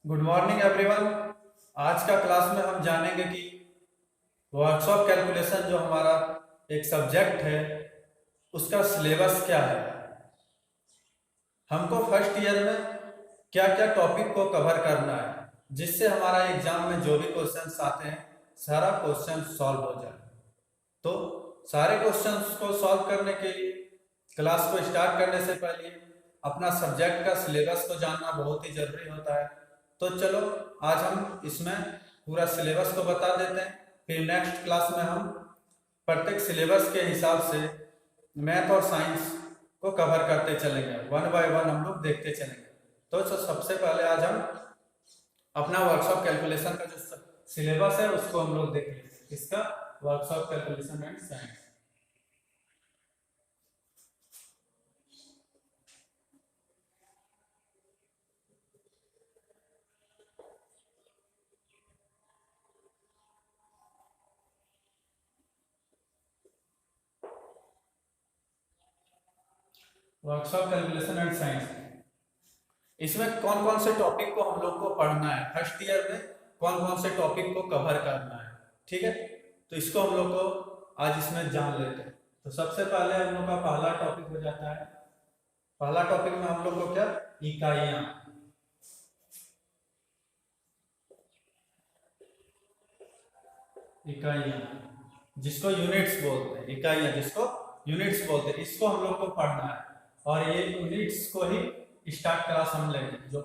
Good morning everyone. आज का class में हम जानेंगे कि वर्कशॉप कैलकुलेशन जो हमारा एक सब्जेक्ट है उसका सिलेबस क्या है। हमको फर्स्ट ईयर में क्या क्या टॉपिक को कवर करना है जिससे हमारा एग्जाम में जो भी क्वेश्चंस आते हैं सारा क्वेश्चन सॉल्व हो जाए। तो सारे क्वेश्चंस को सॉल्व करने के लिए क्लास को स्टार्ट करने से पहले अपना सब्जेक्ट का सिलेबस को जानना बहुत ही जरूरी होता है। तो चलो आज हम इसमें पूरा सिलेबस को बता देते हैं, फिर नेक्स्ट क्लास में हम प्रत्येक सिलेबस के हिसाब से मैथ और साइंस को कवर करते चलेंगे, वन बाय वन हम लोग देखते चलेंगे। तो सबसे पहले आज हम अपना वर्कशॉप कैलकुलेशन का जो सिलेबस है उसको हम लोग देख लेंगे। इसका workshop calculation and science. Workshop calculation and science, इसमें कौन कौन से टॉपिक को हम लोग को पढ़ना है, फर्स्ट ईयर में कौन कौन से टॉपिक को कवर करना है। ठीक है, तो इसको हम लोग को आज इसमें जान लेते हैं। तो सबसे पहले हम लोग का पहला टॉपिक हो जाता है, पहला टॉपिक में हम लोग को क्या, इकाइयां। इकाइयां जिसको यूनिट्स बोलते हैं, इकाइयां जिसको यूनिट्स बोलते हैं, इसको हम लोग को पढ़ना है। और ये यूनिट्स को ही स्टार्ट क्लास हम लेंगे। जो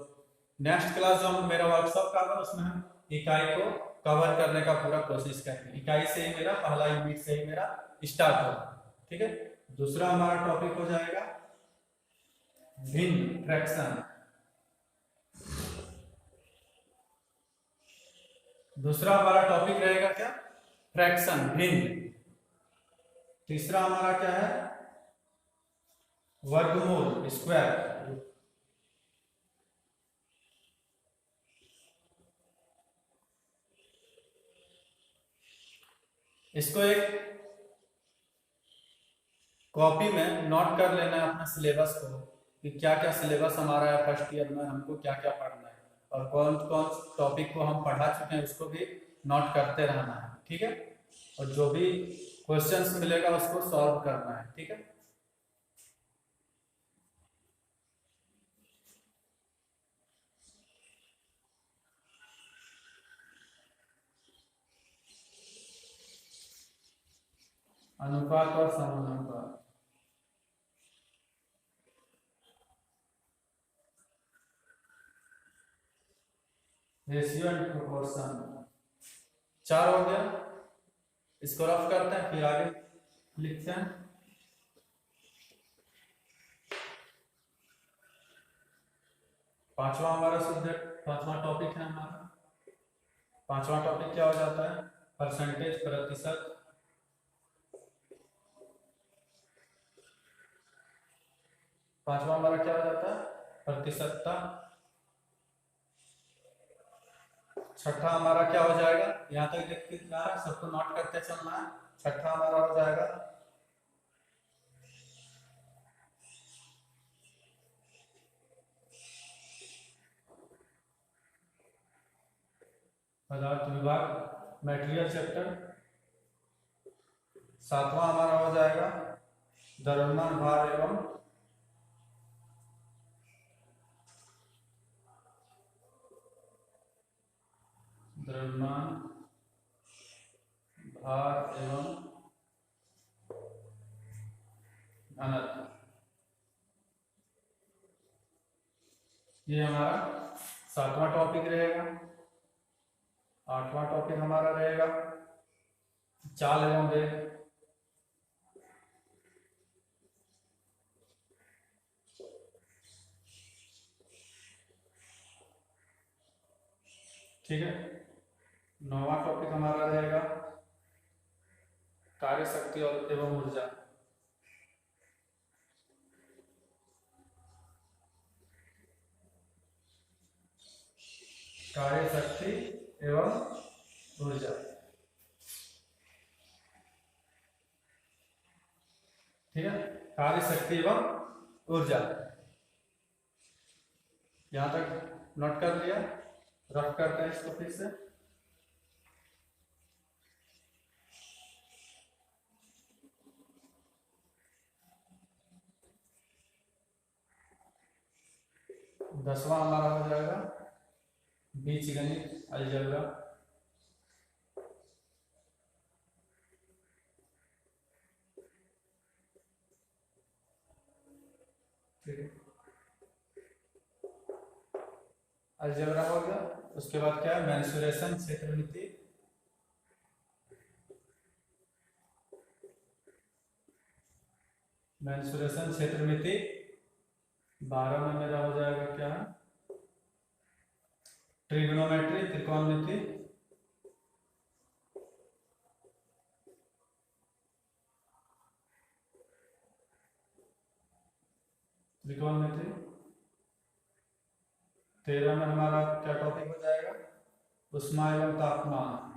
नेक्स्ट क्लास जो हम मेरा वर्कशॉप का होगा उसमें हम इकाई को कवर करने का पूरा कोशिश करेंगे। इकाई से ही मेरा पहला यूनिट से ही मेरा स्टार्ट होगा। ठीक है, दूसरा हमारा टॉपिक हो जाएगा भिन्न, फ्रैक्शन। दूसरा हमारा टॉपिक रहेगा क्या, फ्रैक्शन, भिन्न। तीसरा हमारा क्या है, वर्गमूल, स्क्वायर। इसको एक कॉपी में नोट कर लेना है अपना सिलेबस को कि क्या क्या सिलेबस हमारा है, फर्स्ट ईयर में हमको क्या क्या पढ़ना है और कौन कौन टॉपिक को हम पढ़ा चुके हैं उसको भी नोट करते रहना है। ठीक है, और जो भी क्वेश्चंस मिलेगा उसको सॉल्व करना है। ठीक है, अनुपात और समानुपात। Ratio and proportion. चार हो गया, इसको रफ करते हैं फिर आगे लिखते हैं। पांचवा हमारा सब्जेक्ट, पांचवा टॉपिक है हमारा। पांचवा टॉपिक क्या हो जाता है, परसेंटेज, प्रतिशत। पांचवा हमारा क्या हो जाता है, प्रतिशतता। छठा हमारा क्या हो जाएगा, यहाँ तक देख के सबको नोट करते चलना है। छठा हमारा हो जाएगा पदार्थ विभाग, मटेरियल चैप्टर। सातवां हमारा हो जाएगा द्रव्यमान, भार एवं द्रव्यमान, भार एवं घनत्व। ये हमारा सातवां टॉपिक रहेगा। आठवां टॉपिक हमारा रहेगा चाल एवं वेग। ठीक है, नौवां टॉपिक हमारा रहेगा कार्य शक्ति और एवं ऊर्जा। कार्य शक्ति एवं ऊर्जा। ठीक है, कार्य शक्ति एवं ऊर्जा, यहां तक नोट कर लिया। रफ करते हैं इसको फिर से। दसवां हमारा हो जाएगा बीजगणित अलजेब्रा। ठीक है, अलजेब्रा हो गया। उसके बाद क्या है, मेंसुरेशन क्षेत्रमिति। मेंसुरेशन क्षेत्रमिति 12 में मेरा हो जाएगा क्या, ट्रिग्नोमेट्री त्रिकोणमिति। त्रिकोणमिति 13 में हमारा क्या टॉपिक हो जाएगा, ऊष्मा एवं तापमान।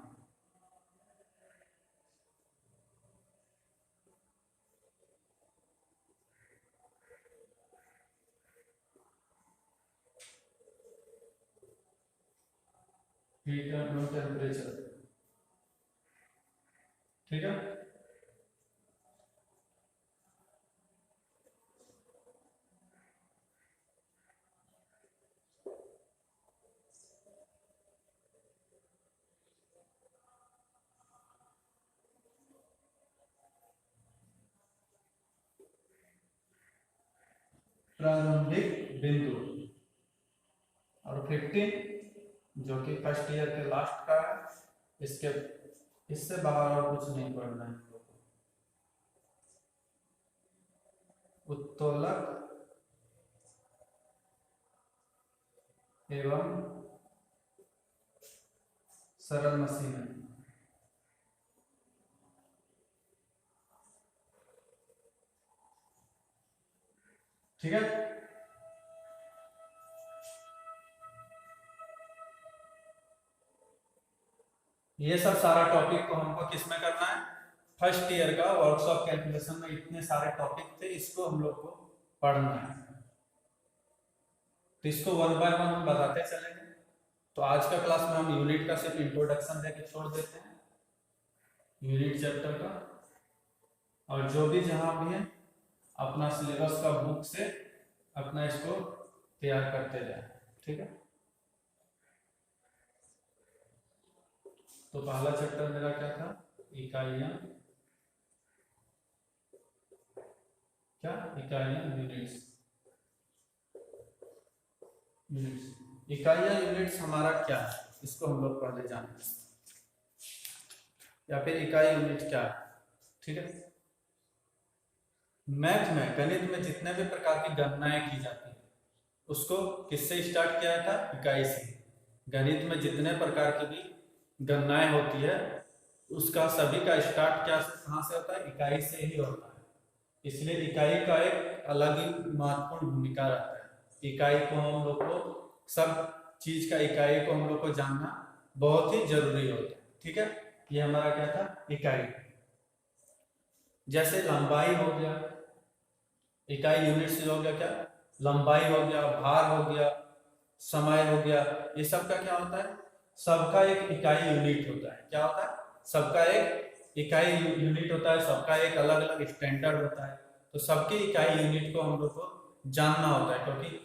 Heat and temperature. ठीक है, प्रारंभिक बिंदु। और 15 जो कि फर्स्ट ईयर के लास्ट का है, इसके इससे बाहर और कुछ नहीं पढ़ना है हम लोग को। उत्तोलक एवं सरल मशीन। ठीक है, ये सब सारा टॉपिक को हमको किस में करना है, फर्स्ट ईयर का वर्कशॉप कैलकुलेशन में इतने सारे टॉपिक थे, इसको हम लोग को पढ़ना है। तो इसको वन बाय वन हम बताते चलेंगे। तो आज का क्लास में हम यूनिट का सिर्फ इंट्रोडक्शन देके छोड़ देते हैं, यूनिट चैप्टर का। और जो भी जहां भी है अपना सिलेबस का बुक से अपना इसको तैयार करते जाए। ठीक है, तो पहला चैप्टर मेरा क्या था, इकाइयां, क्या इकाइयां यूनिट्स। यूनिट्स इकाइयां यूनिट्स हमारा क्या है, इसको हम लोग पहले जानेंगे, या फिर इकाई यूनिट क्या है। ठीक है, मैथ में गणित में जितने भी प्रकार की गणनाएं की जाती है उसको किससे स्टार्ट किया था, इकाई से। गणित में जितने प्रकार की भी गणनाएं होती है उसका सभी का स्टार्ट क्या कहाँ से होता है, इकाई से ही होता है। इसलिए इकाई का एक अलग ही महत्वपूर्ण भूमिका रहता है। इकाई को हम लोग को, सब चीज का इकाई को हम लोग को जानना बहुत ही जरूरी होता है। ठीक है, ये हमारा क्या था, इकाई। जैसे लंबाई हो गया, इकाई यूनिट से हो गया क्या, लंबाई हो गया, भार हो गया, समय हो गया, ये सब का क्या होता है, सबका एक इकाई यूनिट होता है। क्या होता है, सबका एक इकाई यूनिट होता है, सबका एक अलग अलग स्टैंडर्ड होता है। तो सबके इकाई यूनिट को हम लोग को जानना होता है, क्योंकि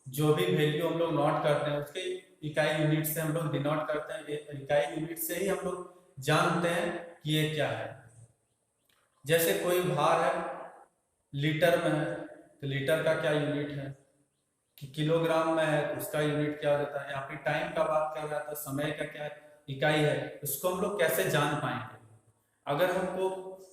जो भी वैल्यू हम लोग नोट करते हैं उसके इकाई यूनिट से हम लोग डिनोट करते हैं। इकाई यूनिट से ही हम लोग जानते हैं कि ये क्या है। जैसे कोई भार है, लीटर में है तो लीटर का क्या यूनिट है, कि किलोग्राम में है तो उसका यूनिट क्या रहता है, या फिर टाइम का बात कर रहा था, समय का क्या इकाई है, उसको हम लोग कैसे जान पाएंगे। अगर हमको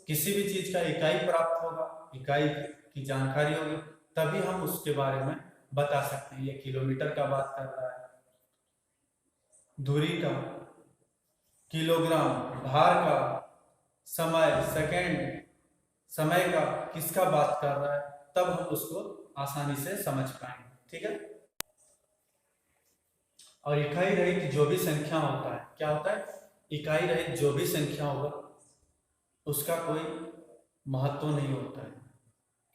किसी भी चीज का इकाई प्राप्त होगा, इकाई की जानकारी होगी, तभी हम उसके बारे में बता सकते हैं। ये किलोमीटर का बात कर रहा है, दूरी का, किलोग्राम, भार का, समय, सेकंड, समय का किसका बात कर रहा है, तब हम उसको आसानी से समझ पाएंगे। ठीक है, और इकाई रहित जो भी संख्या होता है, क्या होता है, इकाई रहित जो भी संख्या होगा उसका कोई महत्व नहीं होता है,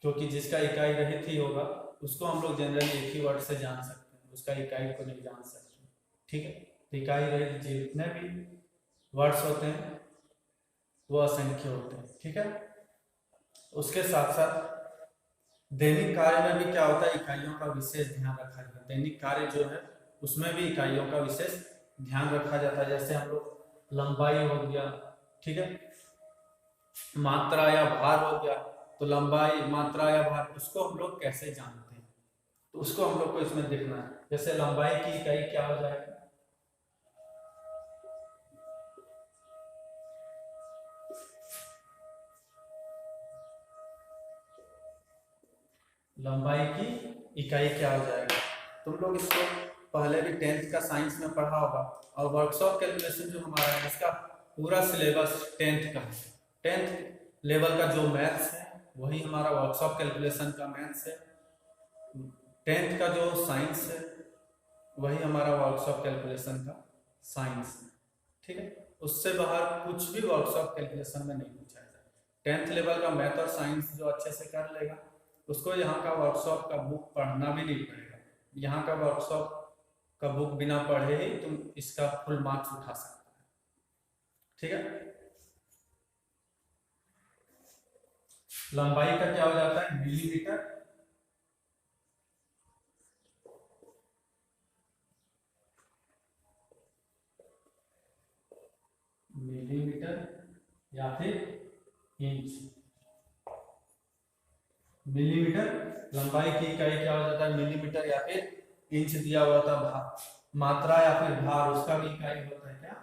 क्योंकि जिसका इकाई रहित ही होगा उसको हम लोग जनरली एक ही वर्ड से जान सकते हैं, उसका इकाई को नहीं जान सकते। ठीक है, इकाई रहित जितने भी वर्ड्स होते हैं वो असंख्य होते हैं, ठीक है। उसके साथ साथ दैनिक कार्य में भी क्या होता है, इकाइयों का विशेष ध्यान रखा जाता है। दैनिक कार्य जो है उसमें भी इकाइयों का विशेष ध्यान रखा जाता है। जैसे हम लोग लंबाई हो गया, ठीक है, मात्रा या भार हो गया, तो लंबाई, मात्रा या भार उसको हम लोग कैसे जानते हैं, तो उसको हम लोग को इसमें देखना है। जैसे लंबाई की इकाई क्या हो जाएगी, लंबाई की इकाई क्या हो जाएगा, तुम लोग इसको पहले भी 10th का साइंस में पढ़ा होगा। और वर्कशॉप कैलकुलेशन जो हमारा है इसका पूरा सिलेबस 10th का है। 10th लेवल का जो मैथ्स है वही हमारा वर्कशॉप कैलकुलेशन का मैथ्स है। 10th का जो साइंस है वही हमारा वर्कशॉप कैलकुलेशन का साइंस है, ठीक है। उससे बाहर कुछ भी वर्कशॉप कैलकुलेशन में नहीं पूछा जाए। 10th लेवल का मैथ और साइंस जो अच्छे से कर लेगा उसको यहाँ का वर्कशॉप का बुक पढ़ना भी नहीं पड़ेगा। यहाँ का वर्कशॉप का बुक बिना पढ़े ही तुम इसका फुल मार्क्स उठा सकते हो, ठीक है। लंबाई का क्या हो जाता है, मिलीमीटर, मिलीमीटर या फिर इंच। मिलीमीटर लंबाई की इकाई क्या हो जाता है, मिलीमीटर या फिर इंच दिया हुआ था। भार, मात्रा या फिर भार उसका भी इकाई होता है क्या,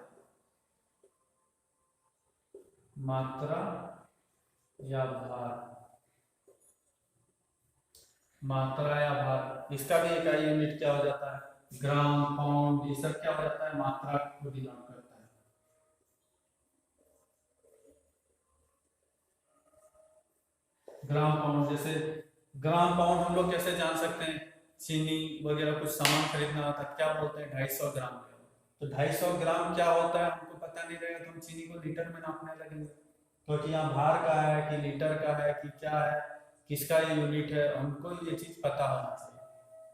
मात्रा या भार, मात्रा या भार इसका भी इकाई यूनिट क्या हो जाता है, ग्राम, पाउंड, ये सब क्या हो जाता है, मात्रा को बिलोंग करता है। ग्राम पाउंड, जैसे ग्राम पाउंड हम लोग कैसे जान सकते हैं, चीनी वगैरह कुछ सामान खरीदना होता है, क्या बोलते हैं 250 ग्राम। तो 250 ग्राम क्या होता है हमको पता नहीं रहेगा तो हम चीनी को लीटर में नापने लगेंगे, क्योंकि यहाँ भार का है कि लीटर का है कि क्या है, किसका यूनिट है, हमको ये चीज पता होना चाहिए।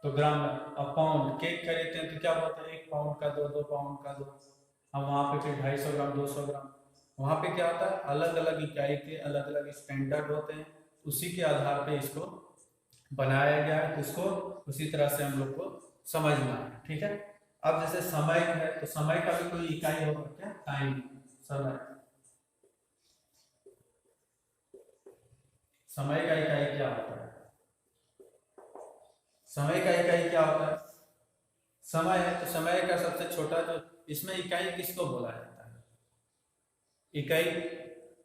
तो ग्राम में। अब पाउंड, केक खरीदते हैं तो क्या बोलते हैं, 1 पाउंड का दो, 2 पाउंड का दो। हम वहाँ पे फिर 250 ग्राम, 200 ग्राम, वहाँ पे क्या होता है अलग अलग इकाई के अलग अलग स्टैंडर्ड होते हैं, उसी के आधार पे इसको बनाया गया है। उसको उसी तरह से हम लोग को समझना है, ठीक है। अब जैसे समय है तो समय का भी कोई इकाई होगा क्या, टाइम, समय, समय का इकाई क्या होता है, समय का इकाई क्या होता है, समय है तो समय का सबसे छोटा जो इसमें इकाई किसको बोला जाता है, इकाई,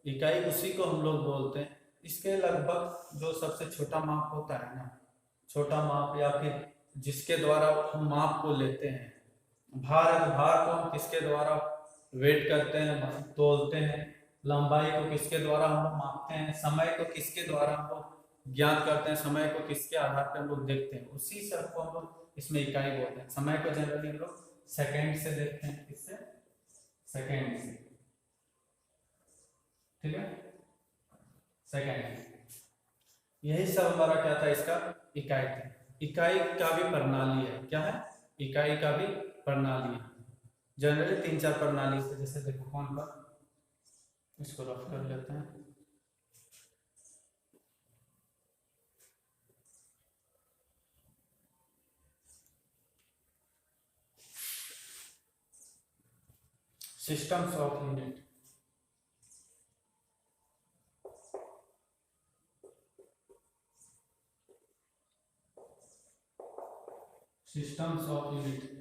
इकाई उसी को हम लोग बोलते हैं। इसके लगभग जो सबसे छोटा माप होता है ना, छोटा माप या फिर जिसके द्वारा हम माप को लेते हैं, भार है तो भार को हम किसके द्वारा वेट करते हैं, तोलते हैं। लंबाई को किसके द्वारा हम लोग मापते हैं, समय को किसके द्वारा हम लोग ज्ञात करते हैं, समय को किसके आधार पर हम लोग देखते हैं, उसी सब को हम लोग इसमें इकाई बोलते हैं। समय को जनरली हम लोग सेकेंड से देखते हैं, किससे, सेकेंड से, ठीक है, सेकेंड। यही सब हमारा क्या था, इसका इकाई था। इकाई का भी प्रणाली है, क्या है, इकाई का भी प्रणाली है। जनरली 3-4 प्रणाली से, जैसे देखो कौन पर, इसको रफ कर लेते हैं। Systems of unit, systems of unit,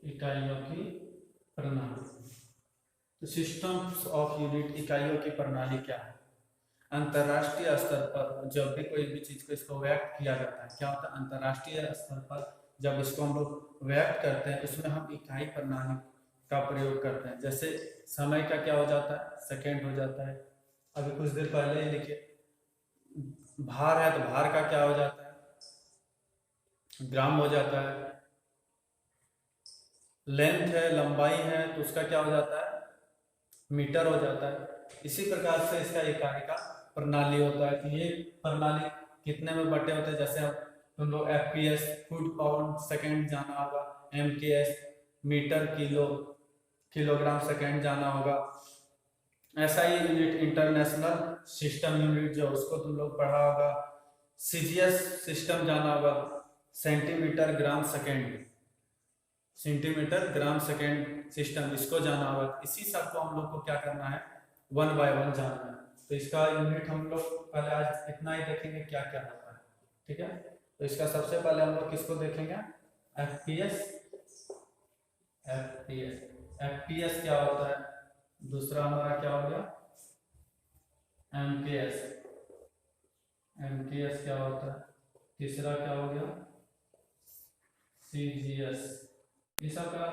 इकाइयों की प्रणाली। तो सिस्टम्स ऑफ यूनिट, इकाइयों की प्रणाली क्या है, अंतरराष्ट्रीय स्तर पर जब भी कोई भी चीज को इसको व्यक्त किया जाता है, क्या होता है, अंतरराष्ट्रीय स्तर पर जब इसको हम लोग व्यक्त करते हैं उसमें हम इकाई प्रणाली का प्रयोग करते हैं। जैसे समय का क्या हो जाता है, सेकेंड हो जाता है। अभी कुछ देर पहले ही लिखे, भार है तो भार का क्या हो जाता है, ग्राम हो जाता है। लेंथ है, लंबाई है तो उसका क्या हो जाता है, मीटर हो जाता है। इसी प्रकार से इसका इकाई का प्रणाली होता है। तो ये प्रणाली कितने में बटे होते हैं, जैसे तुम लोग FPS फुट पाउंड सेकेंड जाना होगा, MKS मीटर किलोग्राम सेकेंड जाना होगा। ऐसा ही यूनिट इंटरनेशनल सिस्टम यूनिट जो उसको तुम लोग पढ़ा होगा। CGS सिस्टम जाना होगा, सेंटीमीटर ग्राम सेकेंड सिस्टम, इसको जाना होगा। इसी सब को हम लोग को क्या करना है, 1 बाय 1 जानना है। तो इसका यूनिट हम लोग पहले आज इतना ही देखेंगे क्या क्या होता है, ठीक है। तो इसका सबसे पहले हम लोग किसको देखेंगे, FPS क्या होता है, दूसरा हमारा क्या हो गया MKS क्या होता है, तीसरा क्या हो गया CGS, ये सब का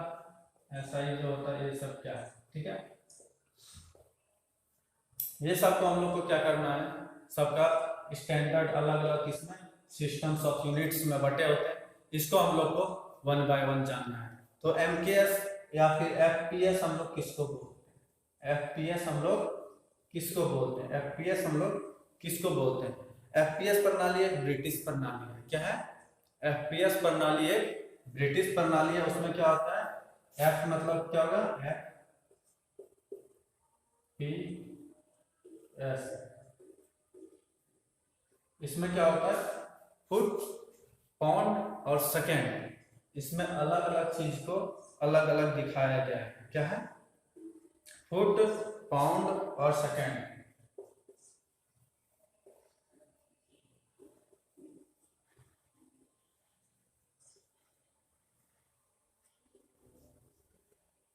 SI जो होता है, ये सब क्या है, ठीक है। ये सब को हम लोग को क्या करना है, सबका स्टैंडर्ड अलग अलग किस्में सिस्टम्स ऑफ यूनिट्स में बटे होते हैं, इसको हम लोग को 1 बाय 1 जानना है। तो MKS या फिर FPS हम लोग किसको बोलते हैं, FPS हम लोग किसको बोलते हैं, FPS प्रणाली एक ब्रिटिश प्रणाली है। क्या है, FPS प्रणाली एक ब्रिटिश प्रणाली है। उसमें क्या होता है, F मतलब क्या होगा, FPS, इसमें क्या होता है, फुट पाउंड और सेकेंड, इसमें अलग अलग चीज को अलग अलग दिखाया गया है। क्या है, फुट पाउंड और सेकेंड।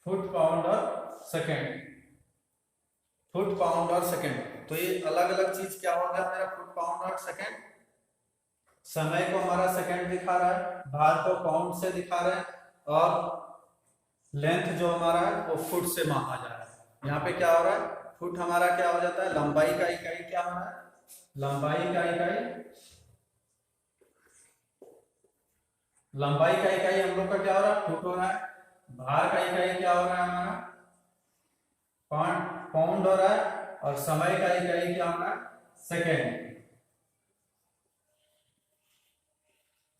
फुट पाउंड और सेकेंड, तो ये अलग अलग चीज क्या हो गया मेरा, फुट पाउंड और सेकेंड। समय को हमारा सेकेंड दिखा रहा है, भार को पाउंड से दिखा रहा है, और लेंथ जो हमारा है वो फुट से मापा जा रहा है। यहाँ पे क्या हो रहा है, फुट हमारा क्या हो जाता है, लंबाई का इकाई क्या हो रहा है, लंबाई का इकाई हम लोग का क्या हो रहा है, फुट हो रहा है। भार का इकाई क्या हो रहा है हमारा, पाउंड हो रहा है, और समय का इकाई क्या हो रहा है, सेकेंड।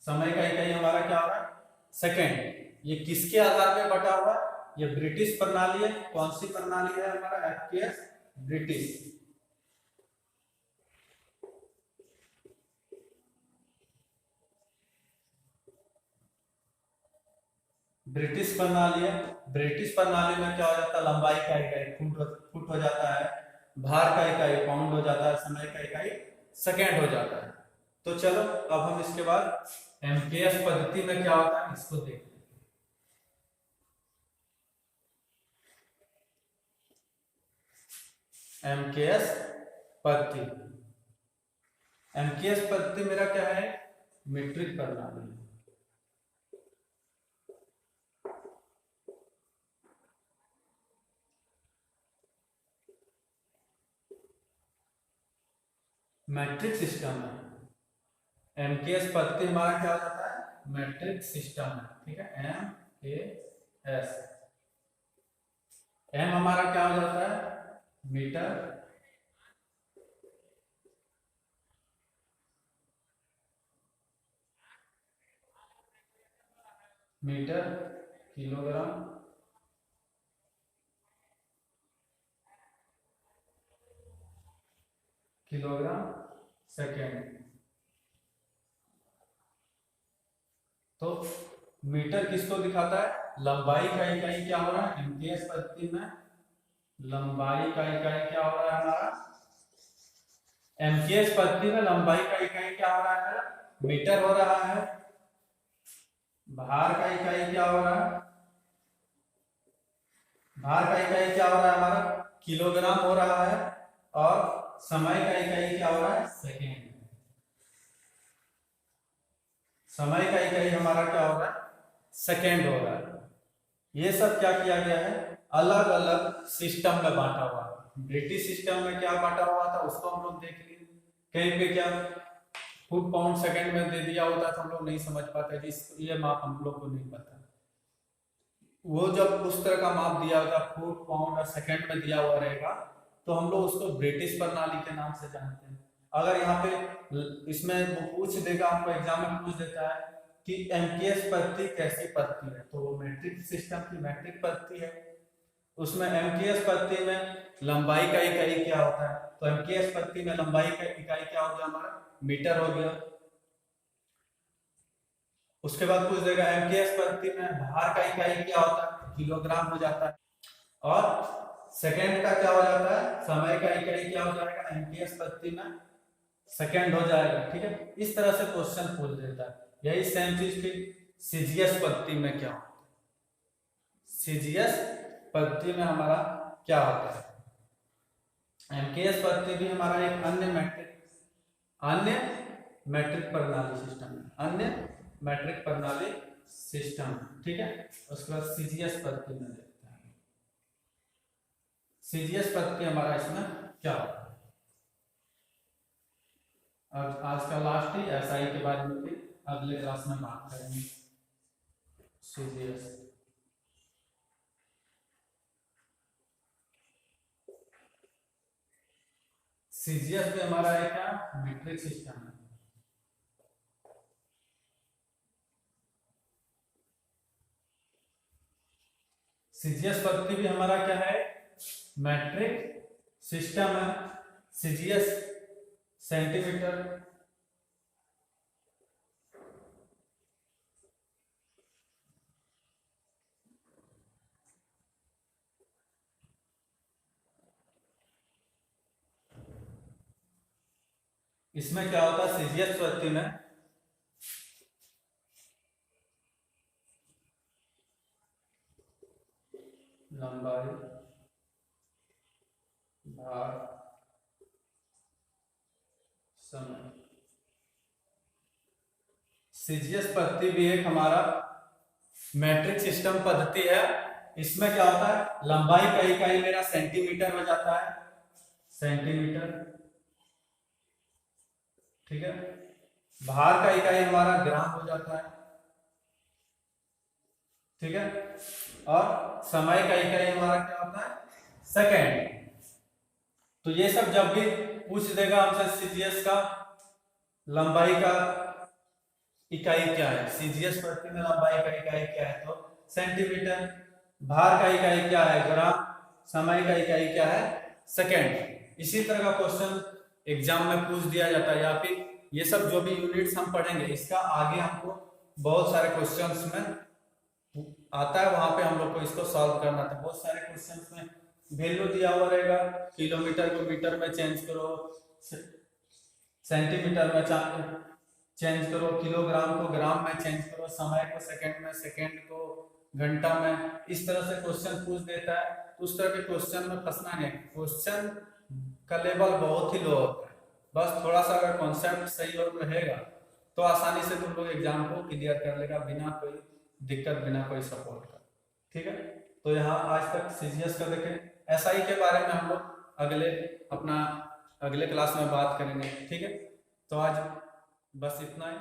समय का इकाई हमारा क्या हो रहा है, सेकेंड। ये किसके आधार पे बटा हुआ है, ये ब्रिटिश प्रणाली है। कौन सी प्रणाली है हमारा, FPS ब्रिटिश प्रणाली है। ब्रिटिश प्रणाली में क्या हो जाता है, लंबाई का इकाई फुट हो जाता है, भार का इकाई पाउंड हो जाता है, समय का इकाई सेकेंड हो जाता है। तो चलो अब हम इसके बाद MKS पद्धति में क्या होता है इसको देखते हैं। MKS पद्धति मेरा क्या है, मीट्रिक प्रणाली। मैट्रिक सिस्टम है। MKS पद्धति हमारा क्या हो जाता है, मैट्रिक सिस्टम है, ठीक है। MKS, M हमारा क्या हो जाता है, मीटर किलोग्राम सेकेंड। तो मीटर किसको दिखाता है, लंबाई का इकाई क्या हो रहा है, MKS पद्धति में लंबाई का इकाई क्या हो रहा है हमारा, MKS पद्धति में लंबाई का इकाई क्या हो रहा है, मीटर हो रहा है। भार का इकाई क्या हो रहा है, हमारा किलोग्राम हो रहा है, और समय का इकाई क्या हो रहा है, सेकेंड। समय का इकाई हमारा क्या हो रहा है, सेकेंड हो रहा है। ये सब क्या किया गया है, अलग अलग सिस्टम में बांटा हुआ है। ब्रिटिश सिस्टम में क्या बांटा हुआ था उसको हम लोग देख लिए, कहीं पे क्या फुट पाउंड सेकेंड में दे दिया होता तो हम लोग नहीं समझ पाते, ये माप हम लोग को नहीं पता। वो जब उस तरह का माप दिया होगा, फुट पाउंड और सेकेंड में दिया हुआ रहेगा, तो हम लोग उसको ब्रिटिश प्रणाली के नाम से जानते हैं। अगर यहाँ पे इसमें वो पूछ देगा, आपको एग्जाम में पूछ देता है कि एमकेएस पद्धति कैसी पद्धति है, तो वो मीट्रिक सिस्टम की मीट्रिक पद्धति है। उसमें एमकेएस पद्धति में लंबाई का इकाई क्या होता है, तो एमकेएस पद्धति में लंबाई का इकाई क्या हो गया हमारा, मीटर हो गया। उसके बाद पूछ देगा एमकेएस पद्धति में भार का इकाई क्या होता है, किलोग्राम हो जाता है। और सेकंड का क्या हो जाता है, समय का इकाई क्या हो जाएगा, एमकेएस पद्धति में सेकंड हो जाएगा। ठीक है, इस तरह से क्वेश्चन पूछ देता है। यही सेम चीज फिर सीजीएस पद्धति में क्या होता है, सीजीएस पद्धति में हमारा क्या होता है, एमकेएस पद्धति भी हमारा एक अन्य मैट्रिक प्रणाली सिस्टम है, अन्य मैट्रिक प्रणाली सिस्टम। ठीक है, उसके बाद सीजीएस पद्धति में देखते हैं, सीजीएस पद्धति हमारा इसमें क्या होता है। अब आज का लास्ट ही एसआई के बारे में भी अगले क्लास में बात करेंगे। सीजीएस सीजीएस भी हमारा एक क्या मीट्रिक सिस्टम है। सीजीएस पद्धति भी हमारा क्या है, मैट्रिक सिस्टम है। सीजीएस सेंटीमीटर, इसमें क्या होता है, सीजीएस पद्धति में लंबाई, भार, समय। सीजीएस पद्धति भी एक हमारा मैट्रिक सिस्टम पद्धति है। इसमें क्या होता है, लंबाई का इकाई मेरा सेंटीमीटर में जाता है, सेंटीमीटर। ठीक है, भार का इकाई हमारा ग्राम हो जाता है। ठीक है, और समय का इकाई हमारा क्या होता है, सेकेंड। तो ये सब जब भी पूछ देगा हमसे सीजीएस का लंबाई का इकाई क्या है, सीजीएस पद्धति में लंबाई का इकाई क्या है, तो सेंटीमीटर। भार का इकाई क्या है, ग्राम। समय का इकाई क्या है, सेकेंड। इसी तरह का क्वेश्चन एग्जाम में पूछ दिया जाता है, या फिर ये सब जो भी यूनिट्स हम पढ़ेंगे इसका आगे हमको बहुत सारे क्वेश्चंस में आता है, वहां पे हम लोग को इसको सॉल्व करना था। बहुत सारे क्वेश्चंस में वैल्यू दिया हुआ रहेगा, किलोमीटर को मीटर में चेंज करो, सेंटीमीटर में चेंज करो, किलोग्राम को ग्राम में चेंज करो, समय को सेकंड में, सेकंड को घंटा में। इस तरह से क्वेश्चन पूछ देता है। तो उस तरह के क्वेश्चन में फंसना नहीं, क्वेश्चन का लेवल बहुत ही लो होता है। बस थोड़ा सा अगर कॉन्सेप्ट सही और रहेगा तो आसानी से तुम लोग एग्जाम को क्लियर कर लेगा, बिना कोई दिक्कत, बिना कोई सपोर्ट का। ठीक है, तो यहाँ आज तक सीजीएस का देखें। एसआई के बारे में हम लोग अगले क्लास में बात करेंगे। ठीक है, तो आज बस इतना ही।